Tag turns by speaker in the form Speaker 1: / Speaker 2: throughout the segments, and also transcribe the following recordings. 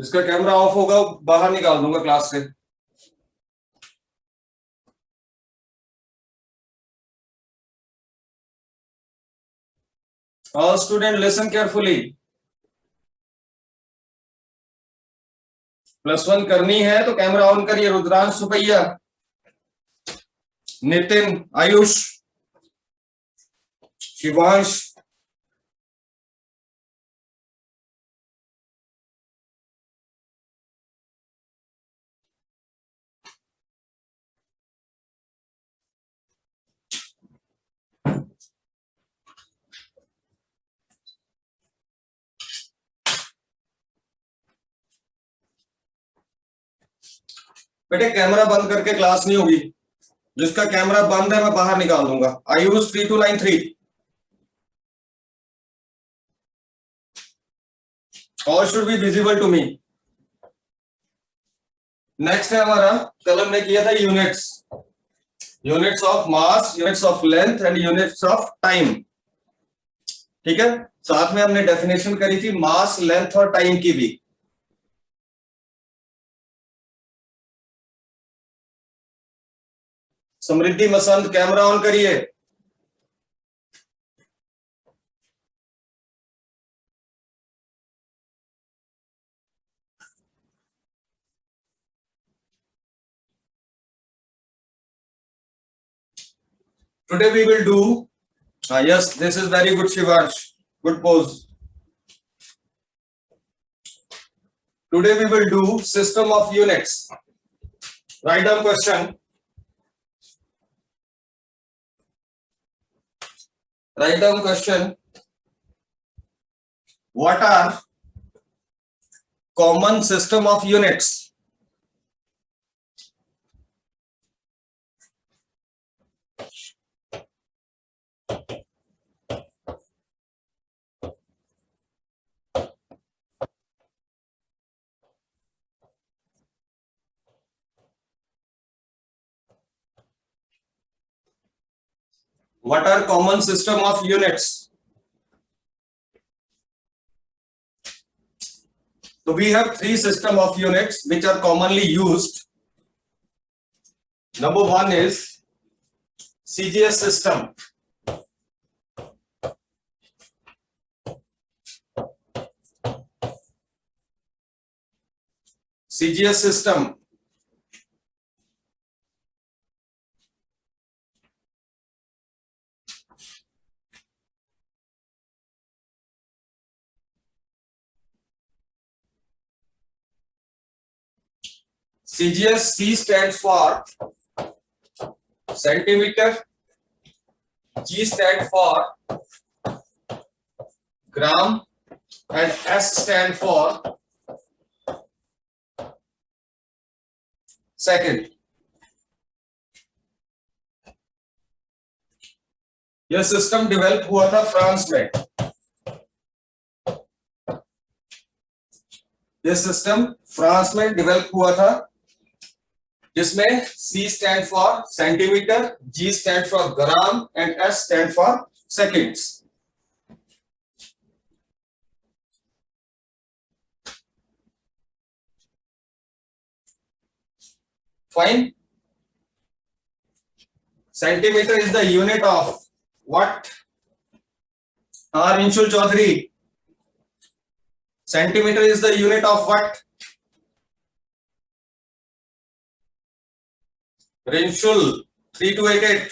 Speaker 1: इसका camera off होगा, बाहर निकाल दूंगा क्लास से। All student listen carefully. +1 करनी है तो कैमरा ऑन करिए। रुद्रांश, सुपैया, नितिन, आयुष, शिवांश, बेटे कैमरा बंद करके क्लास नहीं होगी। जिसका कैमरा बंद है मैं बाहर निकाल दूंगा। Ayush 3293, all should be visible to me. Next है हमारा, कल हमने किया था units, units of mass, units of length and units of time. ठीक है, साथ में हमने डेफिनेशन करी थी मास, लेंथ और टाइम की भी। समृद्धि मसंत, कैमरा ऑन करिए। Today we will do, yes, this is very good, Shivansh, good pose. Today we will do system of units. Write down question. Write down question. What are common system of units? What are common system of units? So we have three system of units which are commonly used. Number one is CGS system. CGS system. CGS, C stands for centimeter, G stands for gram, and S stand for second. यह system develop हुआ था France में। यह system France में develop हुआ था, जिसमें C stand for centimetre, G stand for gram and S stand for seconds. Fine. Centimeter is the unit of what? Rinshul Chaudhary. Centimeter is the unit of what? Rinshul 3288.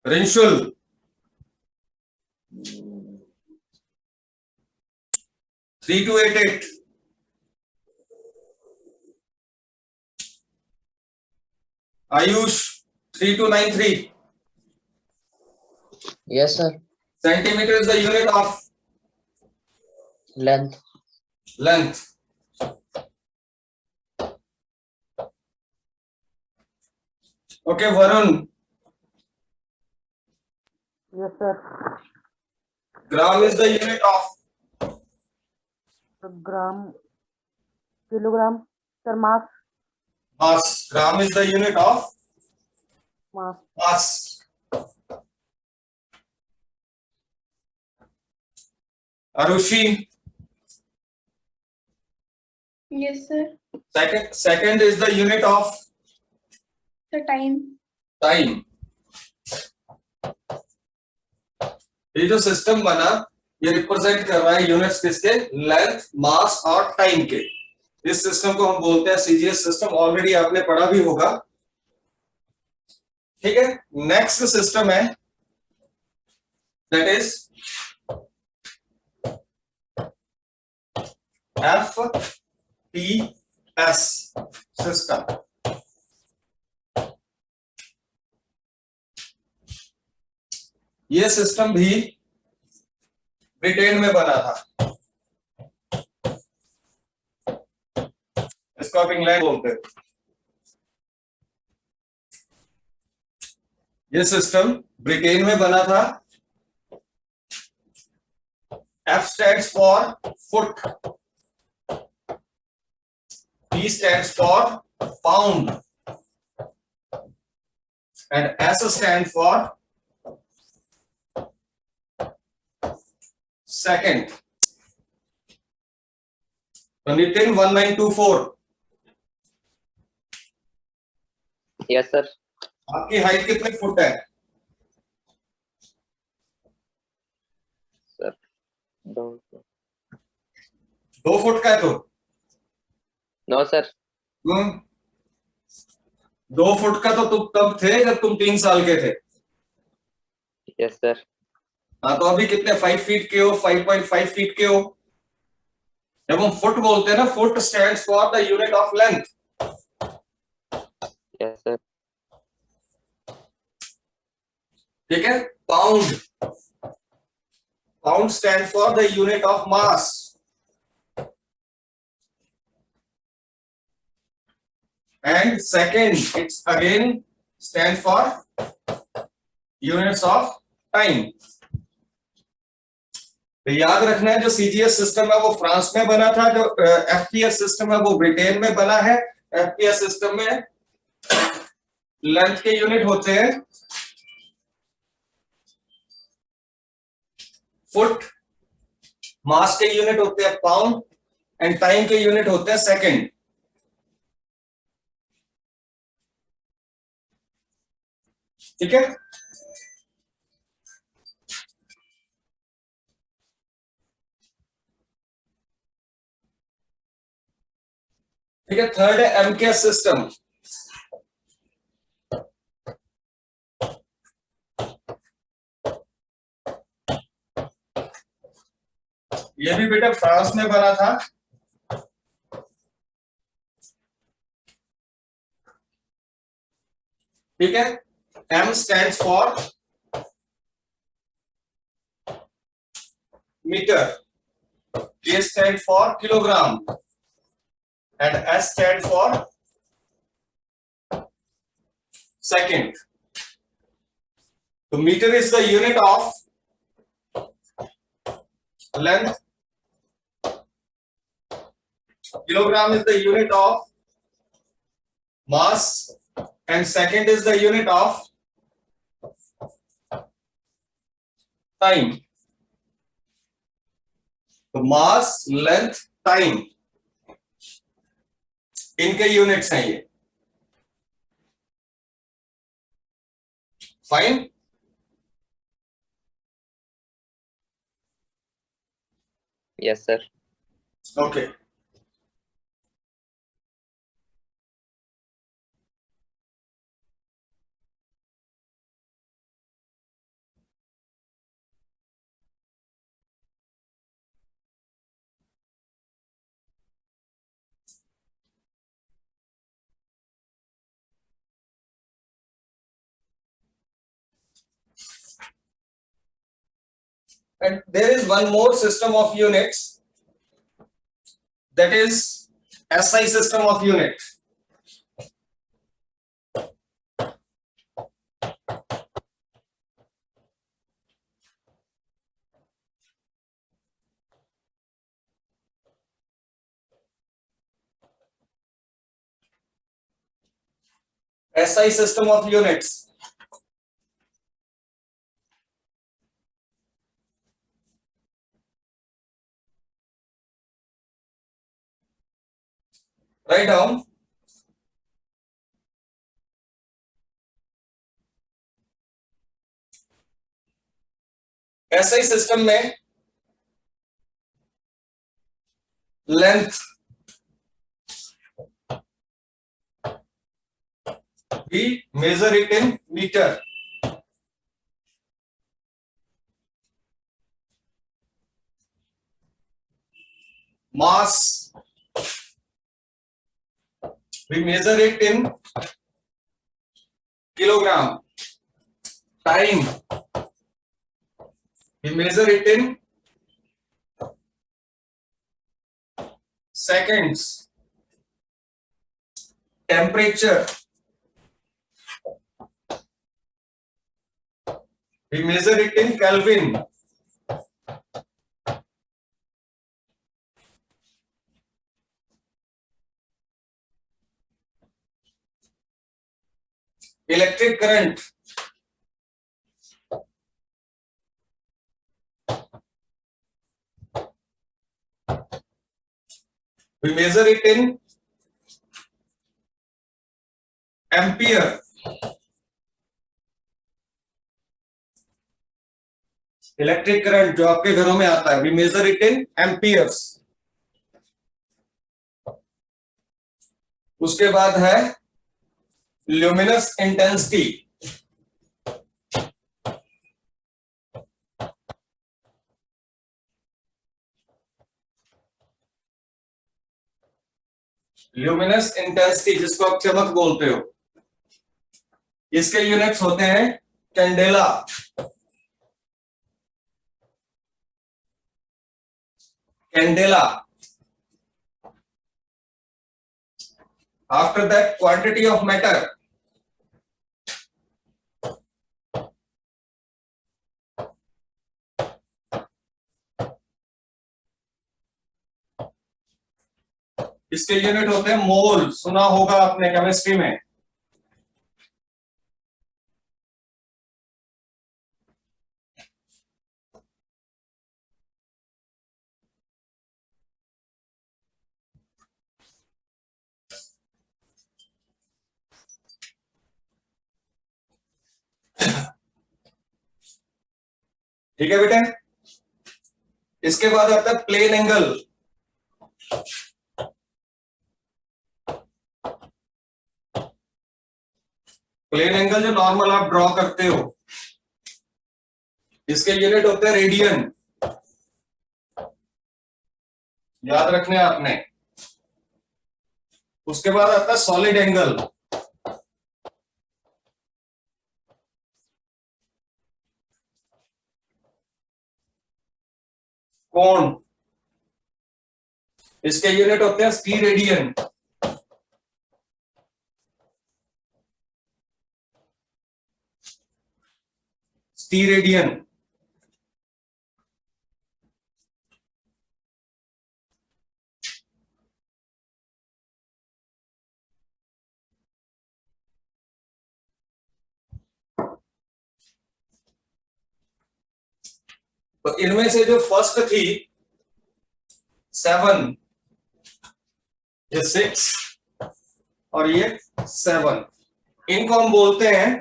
Speaker 1: Rinshul. Three two eight eight. Ayush 3293.
Speaker 2: Yes, sir.
Speaker 1: Centimeter is the unit of
Speaker 2: Length.
Speaker 1: length. Okay, Varun.
Speaker 3: Yes, sir.
Speaker 1: Gram is the unit of
Speaker 3: Gram, kilogram, sir, mass,
Speaker 1: mass. Gram is the unit of
Speaker 3: mass.
Speaker 1: mass. Arushi,
Speaker 2: Yes, sir.
Speaker 1: second is the unit of
Speaker 2: The time.
Speaker 1: Time. ये जो system बना ये represent कर रहा है units किसके, length, मास और time के. इस सिस्टम को हम बोलते हैं सीजीएस सिस्टम. ऑलरेडी आपने पढ़ा भी होगा. ठीक है. नेक्स्ट सिस्टम है दैट इज FPS सिस्टम. ये सिस्टम भी ब्रिटेन में बना था. इसको आप इंग्लैंड बोलते हैं. ये सिस्टम ब्रिटेन में बना था. F stands for foot, P stands for pound, and S stands for second. तो नितिन 1924.
Speaker 4: Yes sir.
Speaker 1: आपकी हाइट कितने फुट है?
Speaker 4: सर
Speaker 1: 2 फुट का है तो?
Speaker 4: No sir.
Speaker 1: 2 फुट का तो तुम तब थे जब तुम 3 साल के थे.
Speaker 4: Yes sir.
Speaker 1: हाँ, तो अभी कितने 5 फीट के हो, 5.5 फीट के हो. जब हम फुट बोलते हैं ना, foot stands for the unit of length.
Speaker 4: Yes sir.
Speaker 1: ठीक है. Pound stand for the unit of mass. And second it's again stand for units of time. तो याद रखना है जो सीजीएस सिस्टम है वो फ्रांस में बना था, जो एफपीएस सिस्टम है वो ब्रिटेन में बना है. एफपीएस सिस्टम में लेंथ के यूनिट होते हैं फुट, मास के यूनिट होते हैं पाउंड, एंड टाइम के यूनिट होते हैं सेकंड. ठीक है. ठीक है. थर्ड है एमकेएस सिस्टम. ये भी बेटा फ्रांस में बना था. ठीक है. M stands for meter, K stands for kilogram, and S stands for second. So meter is the unit of length, kilogram is the unit of mass, and second is the unit of time. तो मास, length, time, इनके units हैं ये. Fine.
Speaker 4: Yes sir.
Speaker 1: Okay. And there is one more system of units, that is SI system of unit. SI system of units. Write down ऐसे ही system में length we measure it in meter. Mass we measure it in kilogram. Time we measure it in seconds. Temperature we measure it in Kelvin. Electric current we measure it in ampere. Electric current जो आपके घरों में आता है we measure it in amperes. उसके बाद है luminous intensity. Luminous intensity जिसको आप चमक बोलते हो, इसके यूनिट्स होते हैं candela. Candela. After that quantity of matter. इसके यूनिट होते हैं मोल. सुना होगा आपने केमिस्ट्री में. ठीक है बेटे. इसके बाद आता है प्लेन एंगल. प्लेन एंगल जो नॉर्मल आप ड्रॉ करते हो, इसके यूनिट होते हैं रेडियन. याद रखने आपने. उसके बाद आता है सॉलिड एंगल. कोण. इसके यूनिट होते हैं स्टीरेडियन. स्टीरेडियन. तो इनमें से जो फर्स्ट थी 7, ये 6 और ये 7, इनको हम बोलते हैं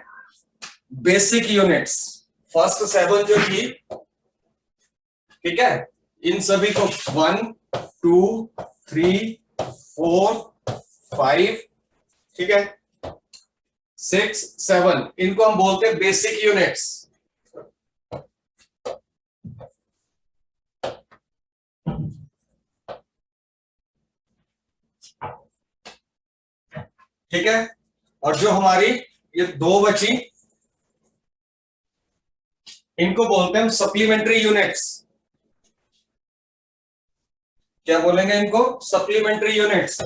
Speaker 1: बेसिक यूनिट्स. फर्स्ट 7 जो थी, ठीक है, इन सभी को 1 2 3 4 5, ठीक है, 6 7, इनको हम बोलते हैं बेसिक यूनिट्स. ठीक है. और जो हमारी ये 2 बची, इनको बोलते हैं हम सप्लीमेंट्री यूनिट्स. क्या बोलेंगे इनको? Supplementary units.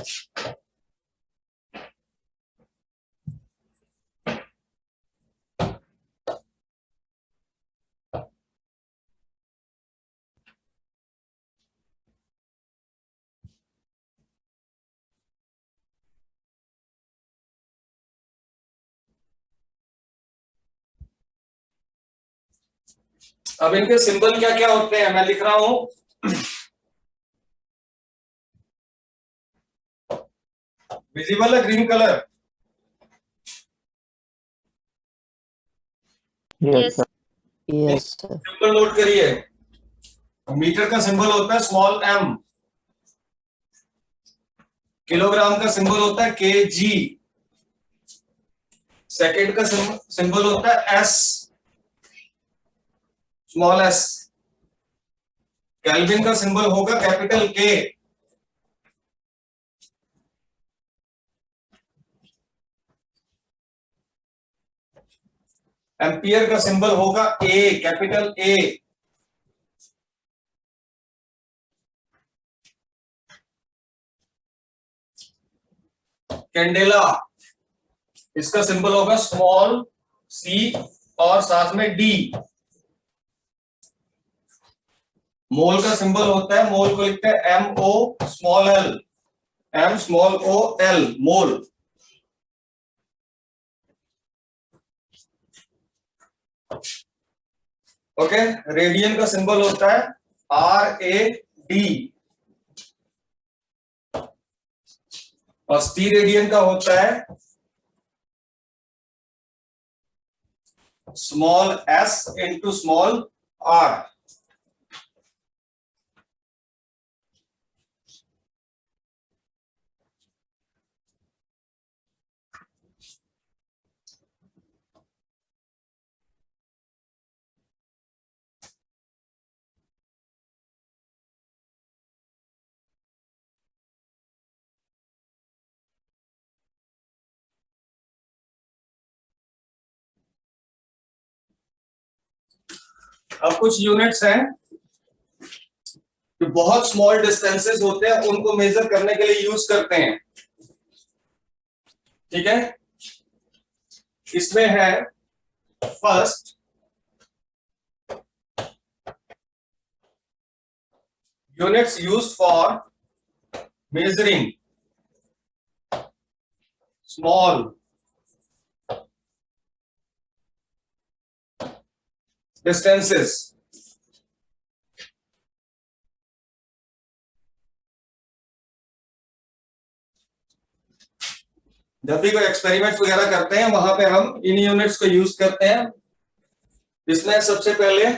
Speaker 1: अब इनके सिंबल क्या क्या होते हैं मैं लिख रहा हूं. विजिबल है green colour?
Speaker 2: Yes.
Speaker 5: Yes, sir.
Speaker 1: Symbol note करिए। मीटर का सिंबल होता है स्मॉल m, किलोग्राम का सिंबल होता है kg, सेकंड का सिंबल होता है s, स्मॉल s, केल्विन का सिंबल होगा कैपिटल K, एम्पियर का सिंबल होगा A, कैपिटल A, कैंडेला इसका सिंबल होगा स्मॉल c और साथ में D। मोल का सिंबल होता है, मोल को लिखते हैं MO small l, M small O L, मोल। ओके, रेडियन का सिंबल होता है RAD और स्टीरेडियन का होता है small s into small r। अब कुछ यूनिट्स हैं जो बहुत स्मॉल डिस्टेंसेस होते हैं, उनको मेजर करने के लिए यूज करते हैं। ठीक है, इसमें है first units use for measuring small distances. जब भी कोई एक्सपेरिमेंट वगैरह करते हैं वहां पे हम इन यूनिट्स को यूज करते हैं। इसमें सबसे पहले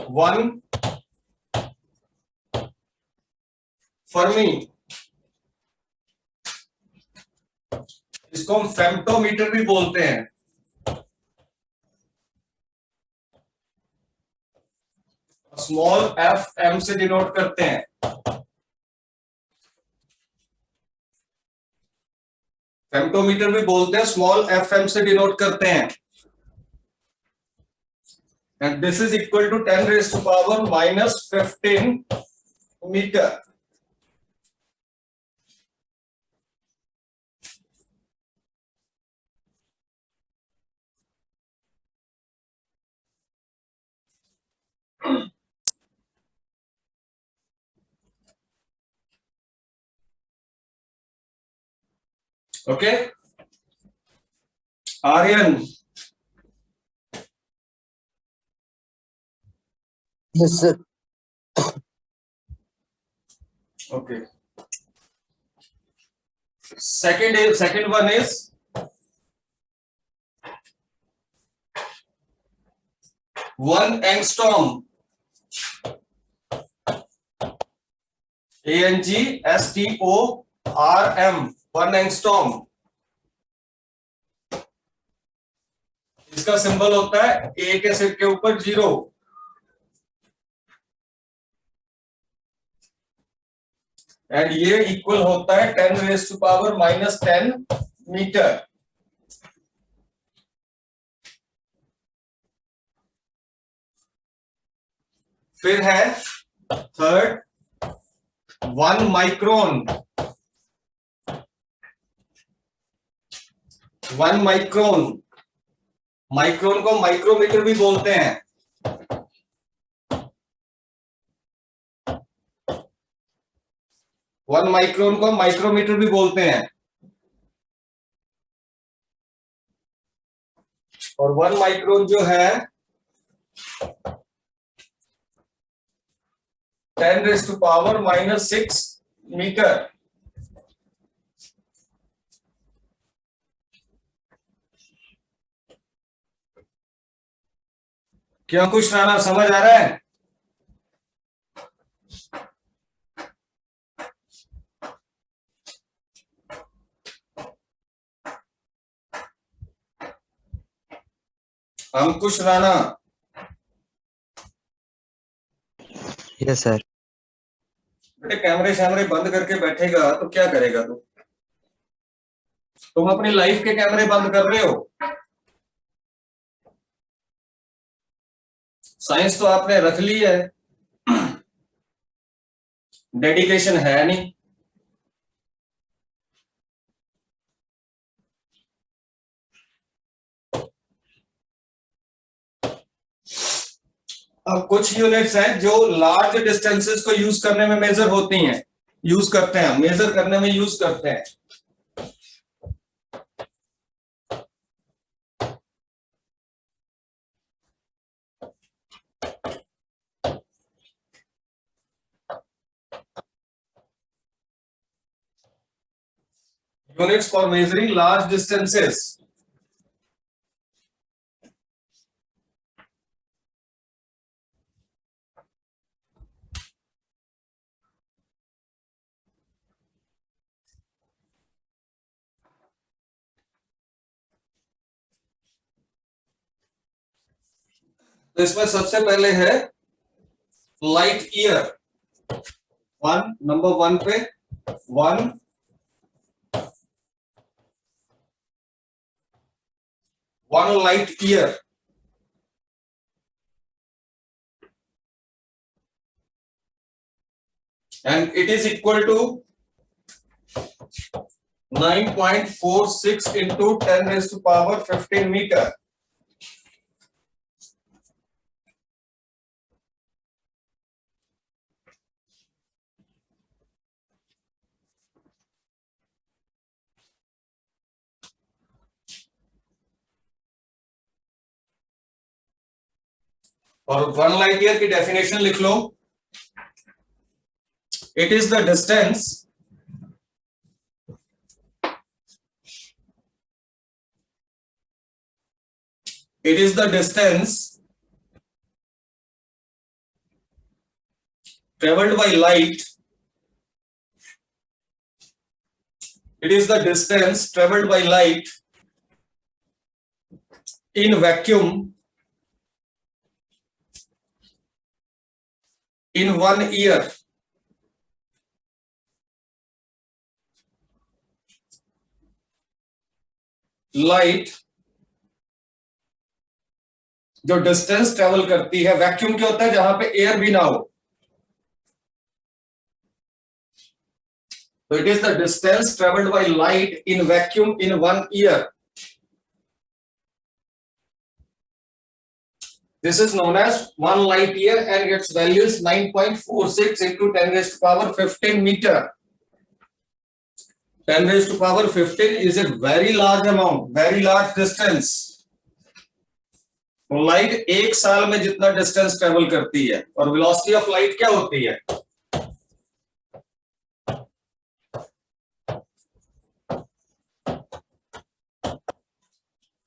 Speaker 1: वन फर्मी, इसको हम फेम्टोमीटर भी बोलते हैं। स्मॉल f m से डिनोट करते हैं। फेम्टोमीटर भी बोलते हैं, स्मॉल f m से डिनोट करते हैं। And this is equal to 10 raise to power -15 metre. Okay, Aryan.
Speaker 5: Yes, sir.
Speaker 1: Okay. Second one is one angstrom. ANGSTORM, 1 angstrom। इसका सिंबल होता है A के सिर के ऊपर 0। एंड ये इक्वल होता है 10 रेज़ टू पावर -10 मीटर। फिर है थर्ड 1 माइक्रोन। 1 माइक्रोन, माइक्रोन को माइक्रोमीटर भी बोलते हैं। वन माइक्रोन को माइक्रोमीटर भी बोलते हैं। और 1 माइक्रोन जो है 10⁻⁻6 मीटर। क्या कुछ राणा समझ आ रहा है? अंकुश राणा,
Speaker 5: Yes, sir.
Speaker 1: बेटे कैमरे शैमरे बंद करके बैठेगा तो क्या करेगा तू? तुम अपनी लाइफ के कैमरे बंद कर रहे हो। साइंस तो आपने रख ली है, डेडिकेशन है नहीं। अब कुछ यूनिट्स हैं जो लार्ज डिस्टेंसेस को यूज करने में मेजर होती हैं, यूज करते हैं, मेजर करने में यूज करते हैं। Units for measuring large distances. तो इसमें सबसे पहले है लाइट ईयर। नंबर 1 पे 1 light year, and it is equal to 9.46 into 10⁻15 meter. और 1 लाइट ईयर की डेफिनेशन लिख लो। It is the distance traveled by light. It is the distance traveled by light in vacuum in 1 year. Light जो distance travel करती है, vacuum क्या होता है? जहां पे एयर भी ना हो। तो it is the distance travelled by light in vacuum in 1 year. This is known as 1 light year and its value is 9.46 into 10⁻15 meter. 10⁻15 is a very large amount, very large distance. तो light एक साल में जितना distance travel करती है, और velocity of light क्या होती है?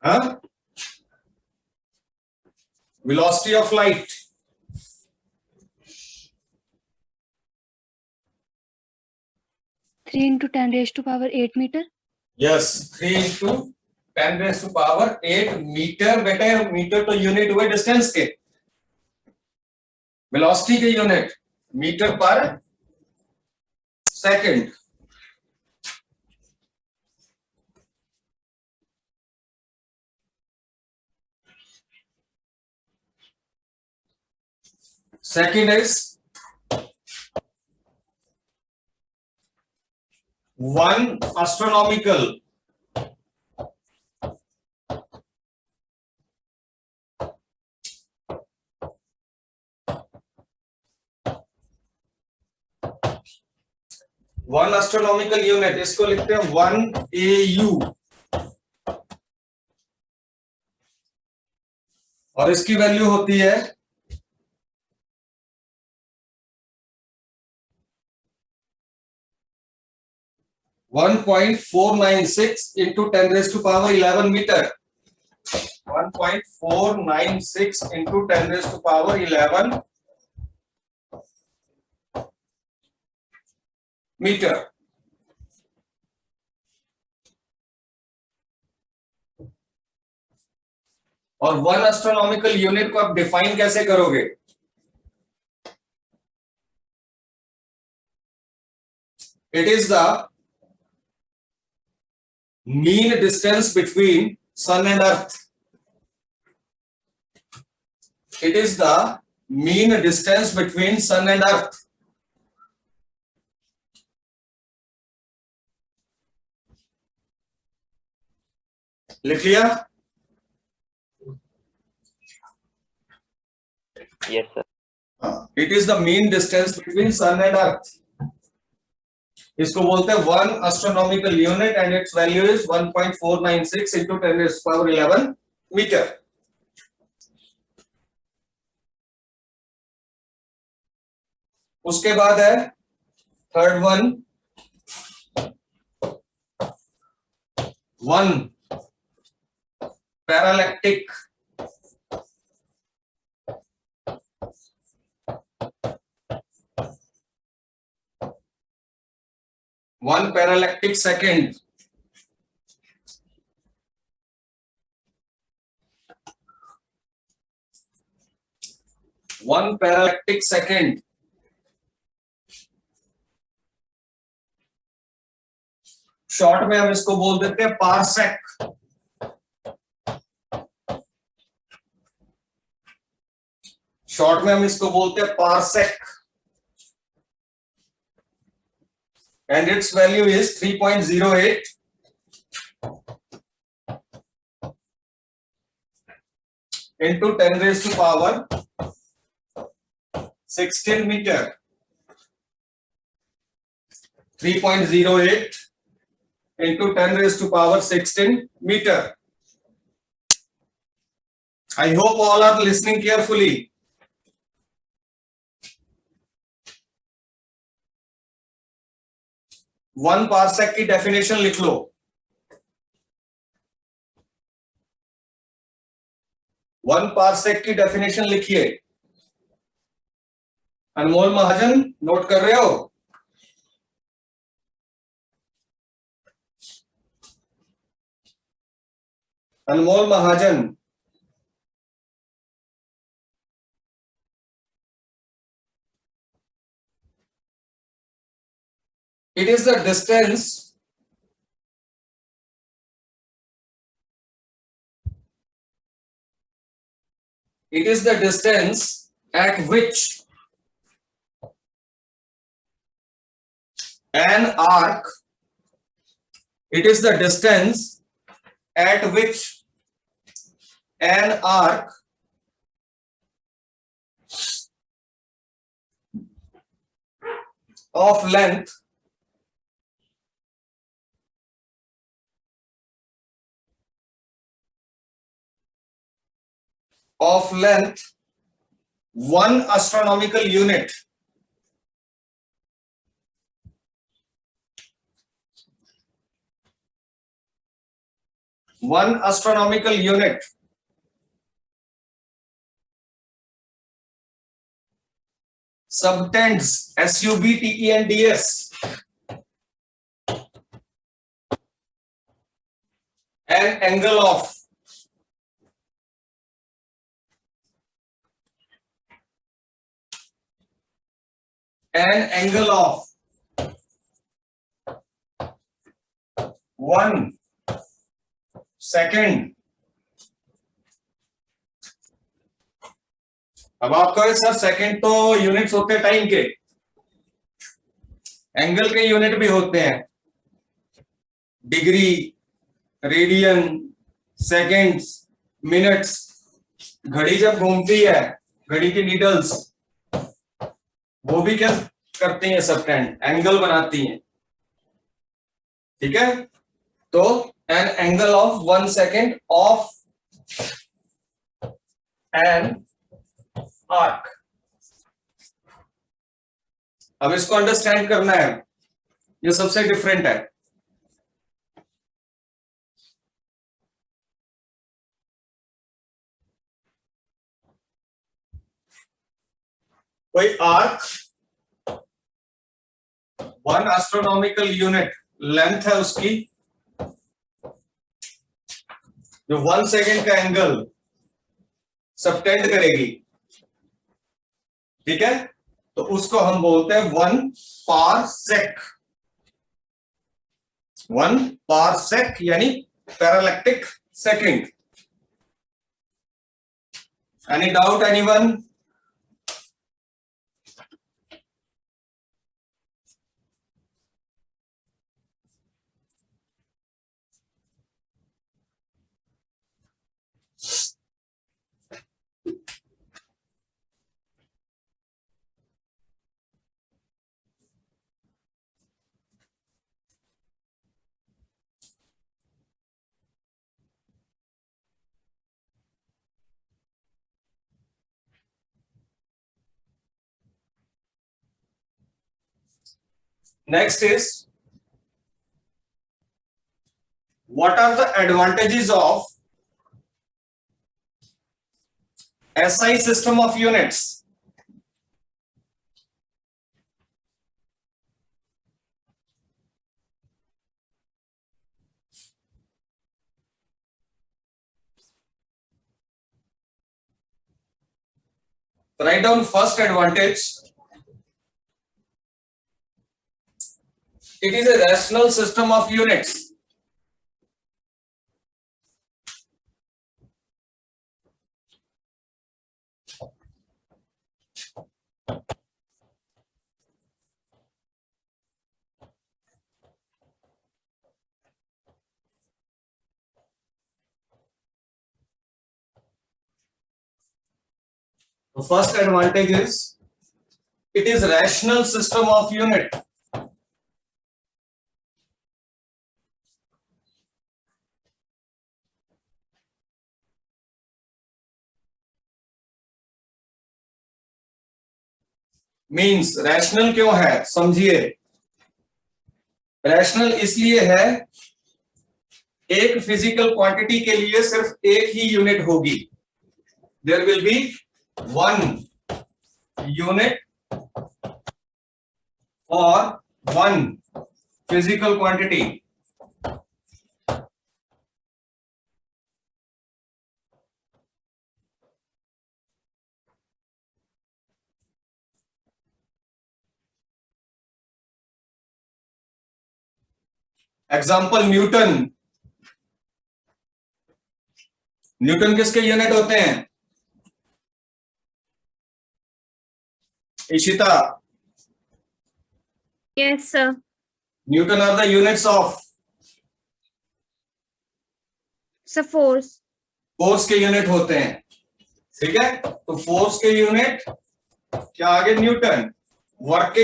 Speaker 1: हाँ, velocity of light.
Speaker 6: Three into 10⁻8 meter.
Speaker 1: Yes, 3 into 10⁻8 metre. बेटे मीटर तो यूनिट हुए डिस्टेंस के, वेलोसिटी के यूनिट मीटर पर second. Second is 1 astronomical. One astronomical unit, इसको लिखते हैं 1 AU, और इसकी वैल्यू होती है 1.496 into 10 raised to power 11 meter. 1.496 into 10 raised to power 11 meter. और 1 एस्ट्रोनॉमिकल यूनिट को आप डिफाइन कैसे करोगे? It is the mean distance between sun and earth. It is the mean distance between sun and earth. लिख लिया?
Speaker 4: Yes, sir.
Speaker 1: It is the mean distance between sun and earth. इसको बोलते हैं 1 astronomical unit and its value is 1.496 into 10 raised to power 11 meter. उसके बाद है third one, 1 पैरालैक्टिक second. One parallactic second short में हम इसको बोल देते हैं पारसेक. शॉर्ट में हम इसको बोलते हैं parsec. And its value is 3.08 into 10 raised to power 16 meter. 3.08 into 10 raised to power 16 meter. I hope all are listening carefully. 1 parsec की डेफिनेशन लिख लो. 1 पारसेक की डेफिनेशन लिखिए. अनमोल महाजन नोट कर रहे हो? अनमोल महाजन, it is the distance at which an arc of length of length 1 astronomical unit. One astronomical unit subtends SUBTENDS an angle of an angle of 1 second. अब आप कहे सर सेकंड तो units होते हैं टाइम के, एंगल के unit भी होते हैं, डिग्री, रेडियन, सेकंड्स, मिनट्स. घड़ी जब घूमती है, घड़ी की नीडल्स वो भी क्या करती हैं, सबटेंड एंगल बनाती हैं. ठीक है, तो an angle of 1 second of an arc. अब इसको अंडरस्टैंड करना है, ये सबसे डिफरेंट है. कोई आर्क 1 एस्ट्रोनॉमिकल यूनिट लेंथ है उसकी, जो 1 सेकेंड का एंगल सबटेंड करेगी, ठीक है, तो उसको हम बोलते हैं 1 पारसेक। 1 पारसेक यानी parallactic second. Any doubt anyone? Next is, what are the advantages of SI system of units? Write down first advantage. It is a rational system of units. The first advantage is it is rational system of unit. Means rational क्यों है, समझिए। Rational इसलिए है, एक physical quantity के लिए सिर्फ एक ही यूनिट होगी। देयर विल बी 1 यूनिट और 1 physical quantity. Example Newton. Newton किसके यूनिट होते हैं? Ishita,
Speaker 2: Yes, sir.
Speaker 1: Newton are the units of
Speaker 2: So force.
Speaker 1: Force के यूनिट होते हैं, ठीक है। तो फोर्स के यूनिट क्या आगे न्यूटन, वर्क के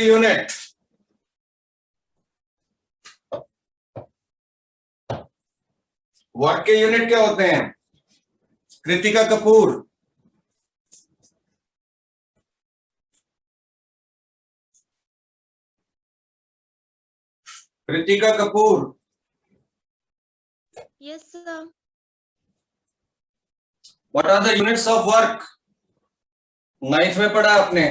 Speaker 1: यूनिट क्या होते हैं? Kritika Kapoor. Kritika Kapoor,
Speaker 2: Yes, sir.
Speaker 1: What are the units of work? 9th में पढ़ा आपने।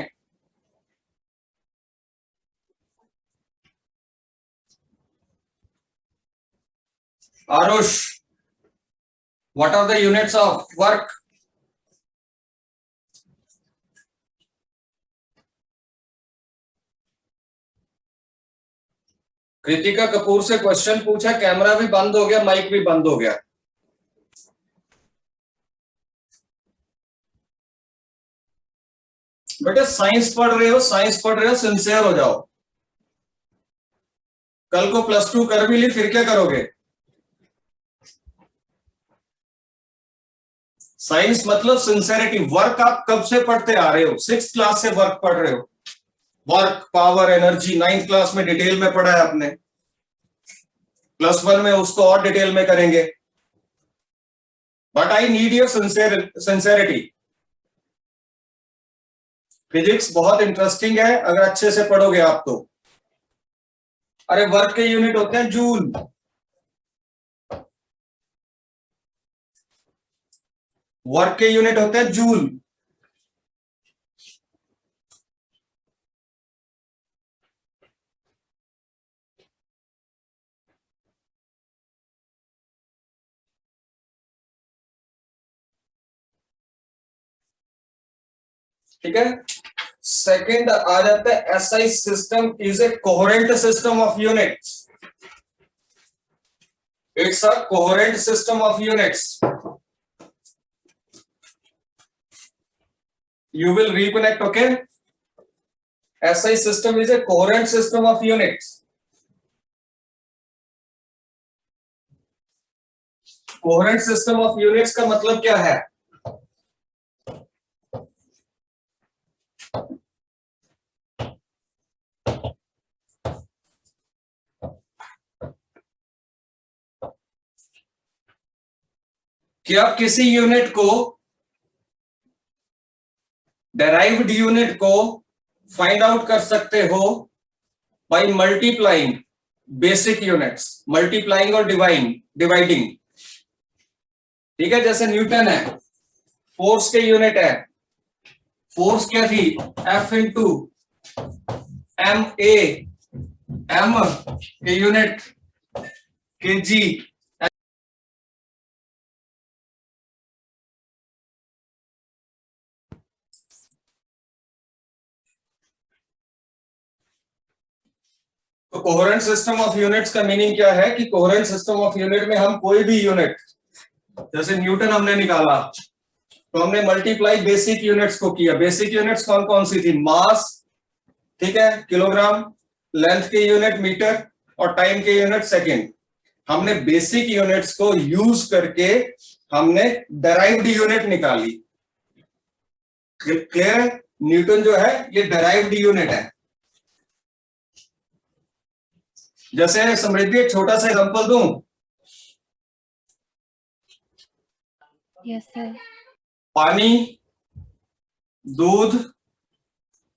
Speaker 1: Aarush, what are the units of work? Kritika Kapoor से क्वेश्चन पूछा, कैमरा भी बंद हो गया, माइक भी बंद हो गया। बेटा साइंस पढ़ रहे हो, सिंसियर हो जाओ। कल को +2 कर भी ली, फिर क्या करोगे? साइंस मतलब सिंसियरिटी। वर्क आप कब से पढ़ते आ रहे हो? 6th क्लास से वर्क पढ़ रहे हो। Work, power, energy 9th class में डिटेल में पढ़ा है आपने। +1 में उसको और डिटेल में करेंगे। But I need your sincerity. Physics बहुत इंटरेस्टिंग है अगर अच्छे से पढ़ोगे आप तो। अरे वर्क के यूनिट होते हैं जूल। वर्क के यूनिट होते हैं जूल। ठीक है। सेकंड आ जाता है SI system is a coherent system of units. It's a coherent system of units. You will reconnect, okay? SI system is a coherent system of units. Coherent system of units का मतलब क्या है? कि आप किसी unit को, derived unit को find out कर सकते हो by multiplying basic units, multiplying और डिवाइडिंग। ठीक है, जैसे न्यूटन है, फोर्स के यूनिट है, फोर्स क्या थी, F into m a, m के यूनिट kg, तो कोहेरेंट सिस्टम ऑफ यूनिट्स का मीनिंग क्या है कि कोहेरेंट सिस्टम ऑफ यूनिट में हम कोई भी यूनिट, जैसे न्यूटन हमने निकाला तो हमने मल्टीप्लाई बेसिक यूनिट्स को किया। बेसिक यूनिट्स कौन कौन सी थी, मास, ठीक है, किलोग्राम, लेंथ के यूनिट मीटर और टाइम के यूनिट सेकंड। हमने बेसिक यूनिट्स को यूज करके हमने डेराइव्ड यूनिट निकाली। क्लियर है? न्यूटन जो है ये डेराइव्ड यूनिट है। जैसे समृद्धि एक छोटा सा एग्जांपल दूं,
Speaker 6: Yes, sir.
Speaker 1: पानी, दूध,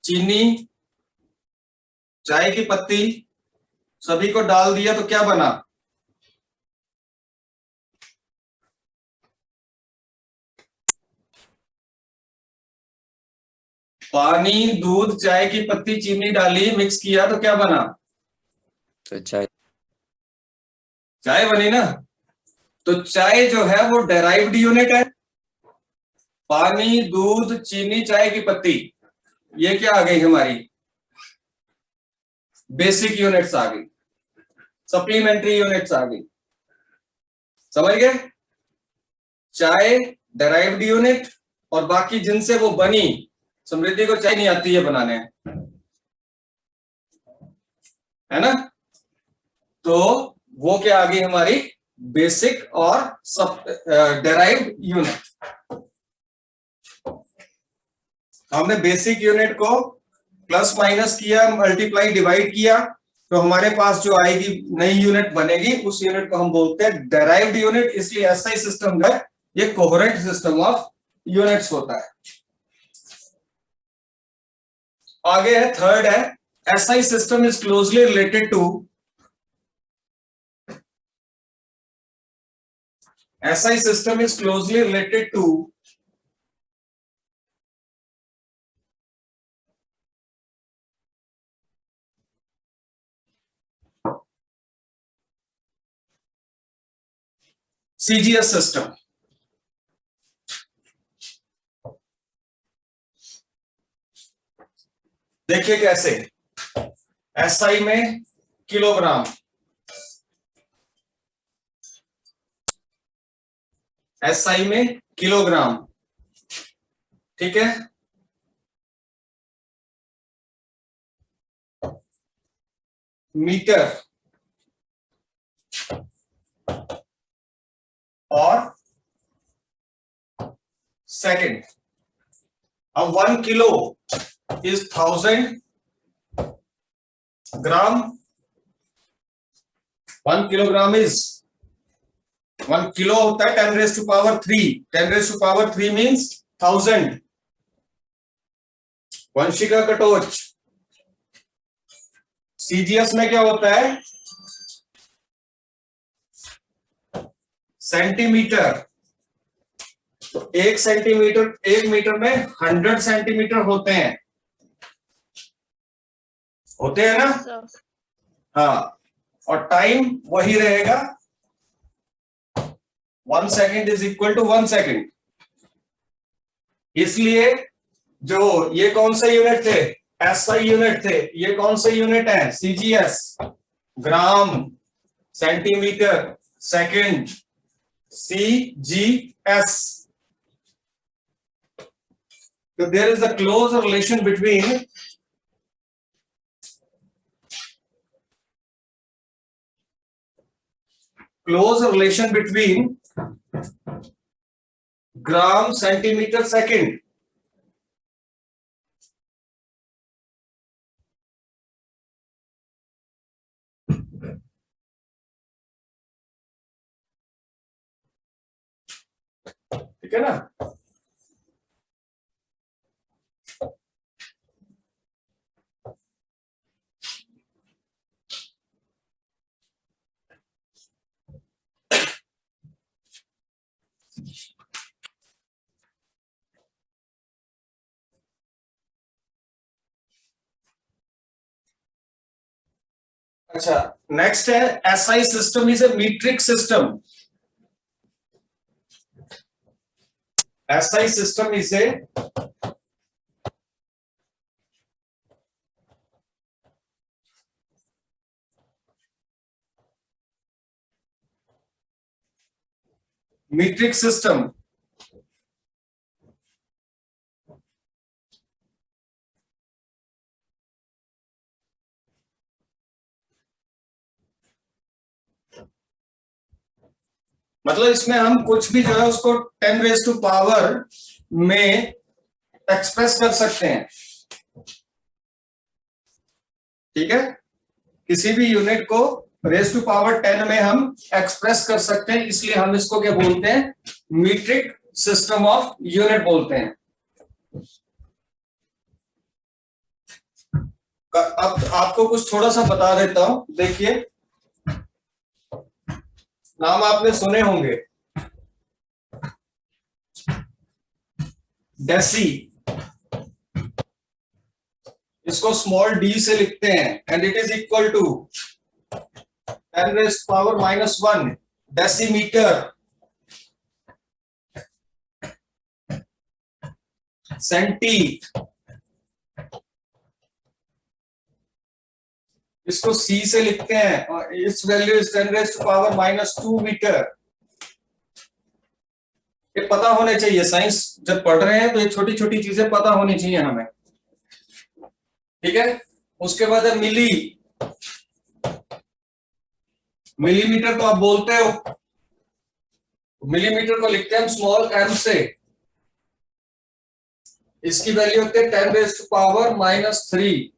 Speaker 1: चीनी, चाय की पत्ती सभी को डाल दिया तो क्या बना, पानी, दूध, चाय की पत्ती, चीनी डाली, मिक्स किया तो क्या बना,
Speaker 5: तो चाय
Speaker 1: चाय बनी ना। तो चाय जो है वो डेराइव्ड यूनिट है। पानी, दूध, चीनी, चाय की पत्ती, ये क्या आ गई हमारी, बेसिक यूनिट्स आ गई, सप्लीमेंट्री यूनिट्स आ गई। समझ गए? चाय डेराइव्ड यूनिट और बाकी जिनसे वो बनी, समृद्धि को चाय नहीं आती है बनाने, है ना, तो वो क्या आ गई हमारी, बेसिक और सब डेराइव्ड यूनिट। हमने बेसिक यूनिट को प्लस माइनस किया, मल्टीप्लाई डिवाइड किया, तो हमारे पास जो आएगी नई यूनिट बनेगी, उस यूनिट को हम बोलते हैं डेराइव्ड यूनिट। इसलिए एसआई सिस्टम जो है ये कोहेरेंट सिस्टम ऑफ यूनिट्स होता है। आगे है थर्ड है, SI system is closely related to, SI system is closely related to CGS system। देखिए कैसे, SI में किलोग्राम, SI में किलोग्राम, ठीक है, मीटर और सेकंड। अब 1 kilo is 1000 gram, 1 kilogram is 1 kilo होता है 10 raised to power 3, 10 raised to power 3 means 1000। Vanshika Katoch, CGS में क्या होता है, सेंटीमीटर, तो 1 सेंटीमीटर, 1 मीटर में 100 सेंटीमीटर होते हैं ना, हाँ, और टाइम वही रहेगा, 1 second is equal to 1 second. इसलिए जो ये कौन से यूनिट थे, एसआई यूनिट थे, ये कौन से यूनिट है, CGS, gram centimetre second, CGS. So there is a close relation between gram centimetre second. ठीक है ना. अच्छा, नेक्स्ट है SI system is a metric system. SI system is a metric system. मतलब इसमें हम कुछ भी जो है उसको 10 रेज टू पावर में एक्सप्रेस कर सकते हैं. ठीक है, किसी भी यूनिट को रेज टू पावर 10 में हम एक्सप्रेस कर सकते हैं, इसलिए हम इसको क्या बोलते हैं, मीट्रिक सिस्टम ऑफ यूनिट बोलते हैं. अब आपको कुछ थोड़ा सा बता देता हूं. देखिए, नाम आपने सुने होंगे, डेसी. इसको स्मॉल डी से लिखते हैं and it is equal to 10 raise power -1 decimetre, centi. इसको सी से लिखते हैं और इस value is 10 raise to power -2 metre. ये पता होने चाहिए, साइंस जब पढ़ रहे हैं तो ये छोटी छोटी चीजें पता होनी चाहिए हमें. ठीक है, उसके बाद है मिली. मिलीमीटर तो आप बोलते हो, मिलीमीटर को लिखते हैं हम स्मॉल m से. इसकी वैल्यू होती है 10 raise to power -3.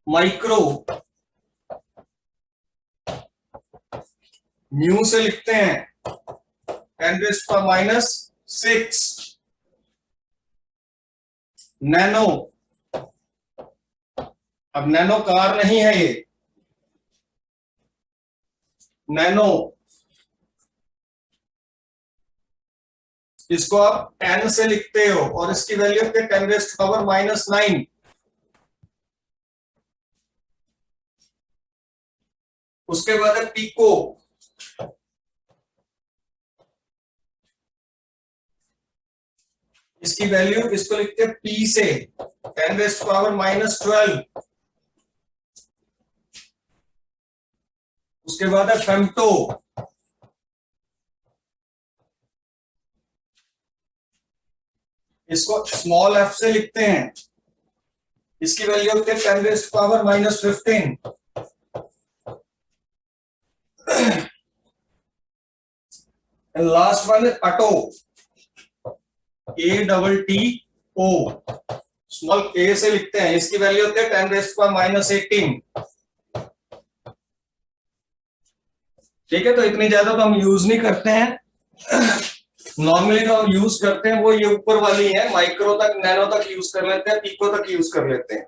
Speaker 1: Micro, mu से लिखते हैं 10 रेज़ टू पावर -6. नैनो, अब नैनो कार नहीं है ये, नैनो. इसको आप 10 से लिखते हो और इसकी वैल्यू होती है 10 रेज़ टू पावर -9. उसके बाद है पीको. इसकी वैल्यू, इसको लिखते हैं पी से 10 रेज़ टू पावर -12. उसके बाद है फेम्टो. इसको स्मॉल एफ से लिखते हैं. इसकी वैल्यू होती है 10 raise to power -15. And last one is ATO, ATTO. Small a से लिखते हैं. इसकी वैल्यू होती है 10 रेज़ टू पावर -18. ठीक है, तो इतनी ज्यादा तो हम यूज नहीं करते हैं. नॉर्मली जो हम यूज करते हैं वो ये ऊपर वाली है, माइक्रो तक, नैनो तक यूज कर लेते हैं, पिको तक यूज कर लेते हैं.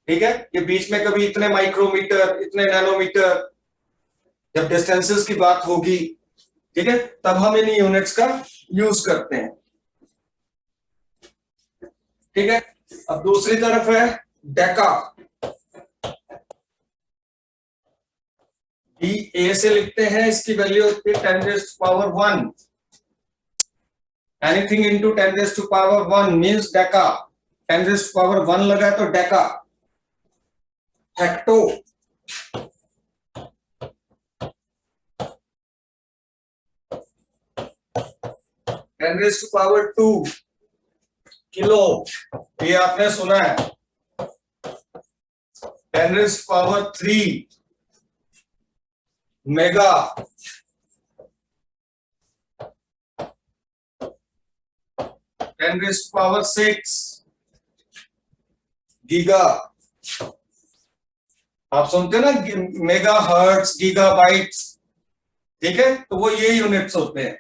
Speaker 1: ठीक है, ये बीच में कभी इतने माइक्रोमीटर, इतने नैनोमीटर, जब डिस्टेंसेस की बात होगी, ठीक है, तब हम इन यूनिट्स का यूज करते हैं. ठीक है, अब दूसरी तरफ है डेका. डी ए से लिखते हैं. इसकी वैल्यू होती है 10 raise to power 1. Anything into 10 raise to power 1 means deca. 10 raise to power 1 लगा है तो deca. Hecto. Ten raise to power 2 kilo. ये आपने सुना है. 10 raise to power 3 mega. 10 raise to power 6 giga. आप सुनते ना मेगा हर्ट्स, गीगा बाइट्स. ठीक है, तो वो ये यूनिट्स होते हैं.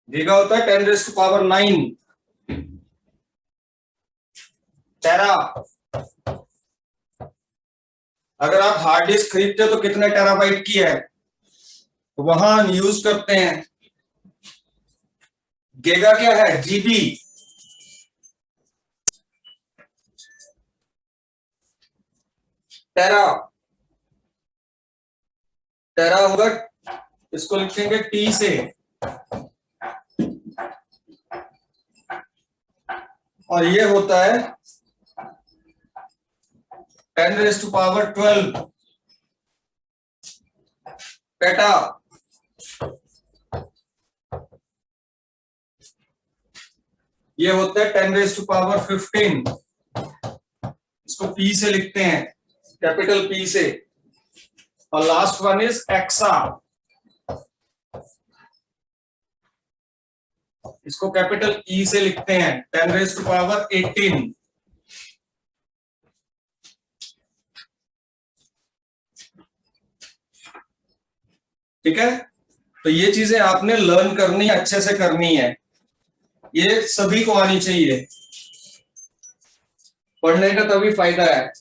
Speaker 1: गीगा होता है 10 रेज़ टू पावर 9 टेरा. अगर आप हार्ड डिस्क खरीदते हो तो कितने टेराबाइट की है, तो वहां यूज करते हैं. गीगा क्या है? जीबी. टेरा. टेरा होगा, इसको लिखेंगे टी से. और ये होता है 10 रेज़ टू पावर 12 पेटा. ये होता है 10 रेज़ टू पावर 15. इसको पी से लिखते हैं, कैपिटल पी से. और लास्ट वन इज एक्सा. इसको कैपिटल ई से लिखते हैं, 10 रेज़ टू पावर 18. ठीक है, तो ये चीजें आपने लर्न करनी है, अच्छे से करनी है. ये सभी को आनी चाहिए. पढ़ने का तभी फायदा है.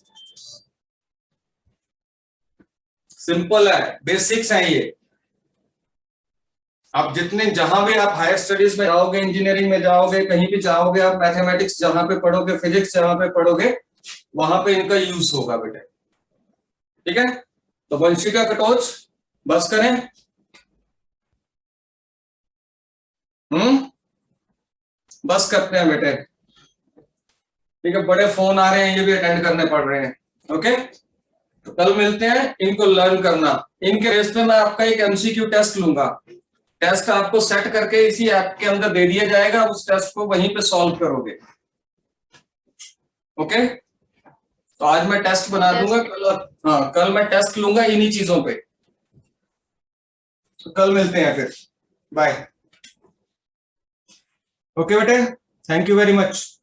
Speaker 1: सिंपल है, बेसिक्स हैं ये. आप जितने जहां भी आप हायर स्टडीज में जाओगे, इंजीनियरिंग में जाओगे, कहीं भी जाओगे, आप मैथमेटिक्स जहां पे पढ़ोगे, फिजिक्स जहां पे पढ़ोगे, वहां पे इनका यूज होगा बेटे. ठीक है, तो वंशी का कटोच बस करें. बस करते हैं बेटे. ठीक है, बड़े फोन आ रहे हैं, ये भी अटेंड करने पड़ रहे हैं. ओके, तो कल मिलते हैं. इनको लर्न करना. इनके रेस पे मैं आपका एक एमसीक्यू टेस्ट लूंगा. टेस्ट आपको सेट करके इसी ऐप के अंदर दे दिया जाएगा. उस टेस्ट को वहीं पे सॉल्व करोगे. ओके, तो आज मैं टेस्ट बना दूंगा. कल मैं टेस्ट लूंगा इन्हीं चीजों पे. तो कल मिलते हैं फिर. बाय. ओके बेटे, थैंक यू वेरी मच.